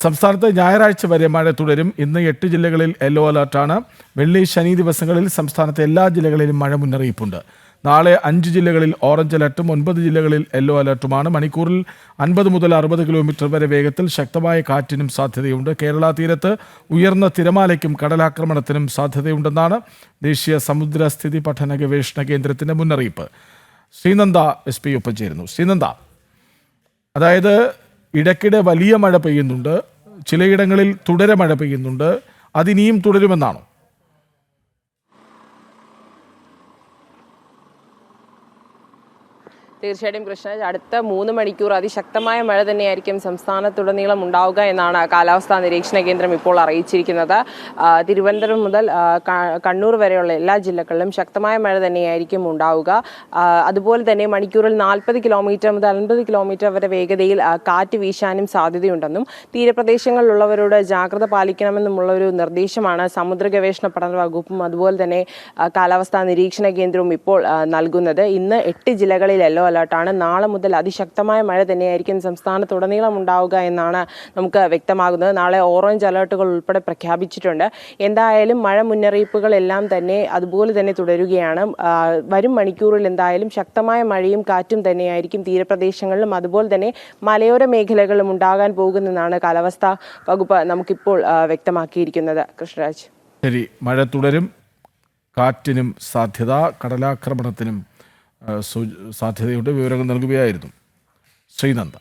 സംസ്ഥാനത്ത് ഞായറാഴ്ച വരെ മഴ തുടരും. ഇന്ന് 8 ജില്ലകളിൽ യെല്ലോ അലർട്ടാണ്. വെള്ളി ശനി ദിവസങ്ങളിൽ സംസ്ഥാനത്തെ എല്ലാ ജില്ലകളിലും മഴ മുന്നറിയിപ്പുണ്ട്. നാളെ 5 ജില്ലകളിൽ ഓറഞ്ച് അലർട്ടും 9 ജില്ലകളിൽ യെല്ലോ അലർട്ടുമാണ്. മണിക്കൂറിൽ 50 മുതൽ 60 കിലോമീറ്റർ വരെ വേഗത്തിൽ ശക്തമായ കാറ്റിനും സാധ്യതയുണ്ട്. കേരള തീരത്ത് ഉയർന്ന തിരമാലയ്ക്കും കടലാക്രമണത്തിനും സാധ്യതയുണ്ടെന്നാണ് ദേശീയ സമുദ്രസ്ഥിതി പഠന ഗവേഷണ കേന്ദ്രത്തിന്റെ മുന്നറിയിപ്പ്. ശ്രീനന്ദ SP ഒപ്പം ചേരുന്നു. ശ്രീനന്ദ, അതായത് ഇടയ്ക്കിടെ വലിയ മഴ പെയ്യുന്നുണ്ട്, ചിലയിടങ്ങളിൽ തുടരെ മഴ പെയ്യുന്നുണ്ട്, അതിനിയും തുടരുമെന്നാണോ? തീർച്ചയായിട്ടും കൃഷ്ണ, അടുത്ത 3 മണിക്കൂർ അതിശക്തമായ മഴ തന്നെയായിരിക്കും സംസ്ഥാനത്തുടനീളം ഉണ്ടാവുക എന്നാണ് കാലാവസ്ഥാ നിരീക്ഷണ കേന്ദ്രം ഇപ്പോൾ അറിയിച്ചിരിക്കുന്നത്. തിരുവനന്തപുരം മുതൽ കണ്ണൂർ വരെയുള്ള എല്ലാ ജില്ലകളിലും ശക്തമായ മഴ തന്നെയായിരിക്കും ഉണ്ടാവുക. അതുപോലെ തന്നെ മണിക്കൂറിൽ 40 കിലോമീറ്റർ മുതൽ 50 കിലോമീറ്റർ വരെ വേഗതയിൽ കാറ്റ് വീശാനും സാധ്യതയുണ്ടെന്നും തീരപ്രദേശങ്ങളിലുള്ളവരോട് ജാഗ്രത പാലിക്കണമെന്നുമുള്ള ഒരു നിർദ്ദേശമാണ് സമുദ്ര ഗവേഷണ പഠന വകുപ്പും അതുപോലെ തന്നെ കാലാവസ്ഥാ നിരീക്ഷണ കേന്ദ്രവും ഇപ്പോൾ നൽകുന്നത്. ഇന്ന് 8 ജില്ലകളിൽ യെല്ലോ അലർട്ടാണ്. നാളെ മുതൽ അതിശക്തമായ മഴ തന്നെയായിരിക്കും സംസ്ഥാനത്തുടനീളം ഉണ്ടാവുക എന്നാണ് നമുക്ക് വ്യക്തമാകുന്നത്. നാളെ ഓറഞ്ച് അലർട്ടുകൾ ഉൾപ്പെടെ പ്രഖ്യാപിച്ചിട്ടുണ്ട്. എന്തായാലും മഴ മുന്നറിയിപ്പുകളെല്ലാം തന്നെ അതുപോലെ തന്നെ തുടരുകയാണ്. വരും മണിക്കൂറിൽ എന്തായാലും ശക്തമായ മഴയും കാറ്റും തന്നെയായിരിക്കും തീരപ്രദേശങ്ങളിലും അതുപോലെ തന്നെ മലയോര മേഖലകളിലും ഉണ്ടാകാൻ പോകുന്നതെന്നാണ് കാലാവസ്ഥാ വകുപ്പ് നമുക്കിപ്പോൾ വ്യക്തമാക്കിയിരിക്കുന്നത്. കൃഷ്ണരാജ്, ശരി, മഴ തുടരും, കാറ്റിനും സാധ്യത, കടലാക്രമണത്തിനും സാധ്യതയുണ്ട്. വിവരങ്ങൾ നൽകുകയായിരുന്നു ശ്രീനന്ദ.